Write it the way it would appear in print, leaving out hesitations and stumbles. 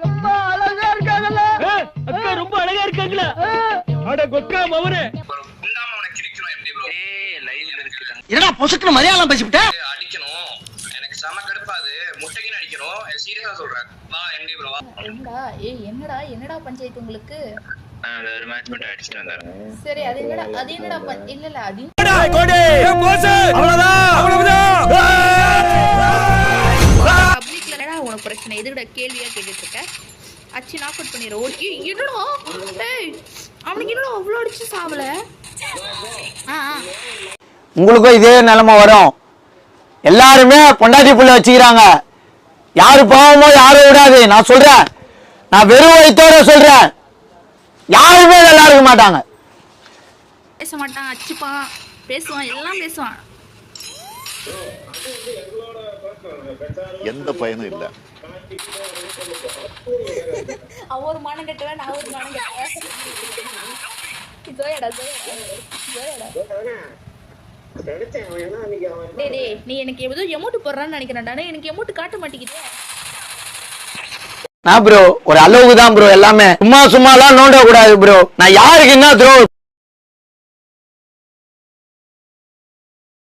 ரொம்ப அழகா இருக்காங்கல்ல. அக்கா ரொம்ப அழகா இருக்காங்களா? அட கொக்கா மவனே. என்னடா பொசுக்கு மரியாதை பேசிவிட்ட? அடிக்கணும். எனக்கு செம கடுப்பாது. முட்டைக்கு அடிக்கணும். சீரியஸா சொல்றேன். வா எம்டி ப்ரோ வா. என்னடா பஞ்சாயத்து உங்களுக்கு? நான் ஒரு மேட்ச் மட்டும் அடிச்சிட்டு வந்தேன். சரி அது என்னடா இல்ல அது பப்ளிக்ல என்னடா உனக்கு பிரச்சனை? எதுக்குடா கேள்வியா கேட்டுட்டு இருக்க? அச்சி நாக் அவுட் பண்ணிடுறோம். என்னடா டேய் அவனுக்கு என்னடா அவ்வளோ அடிச்சு சாவல? உங்களுக்கும் இதே நிலைமை வரும். எல்லாருமே பொண்டாட்டி புள்ள வச்சுக்கிறாங்க. யாரு பாவமோ யாரும் விடாது. நான் சொல்றேன், நான் வெறும் வயிற்றோட சொல்றேன், யாருமே நல்லா இருக்க மாட்டாங்க. பேச மாட்டான், அச்சுப்பான், பேசுவான், எல்லாம் பேசுவான். எந்த பயனும் இல்ல. அவன் ஒரு மானம் கட்டுவேன், நான் ஒரு மானம் கட்டுவேன். நீ எனக்கு ஏதோ எமௌண்ட் போடுறான்னு நினைக்கிறேன். எனக்கு எமௌண்ட் காட்ட மாட்டேங்குது. நான் ப்ரோ ஒரு அளவுக்கு தான் ப்ரோ. எல்லாமே சும்மா எல்லாம் நோண்ட கூடாது ப்ரோ. நான் யாருக்கு என்ன த்ரோ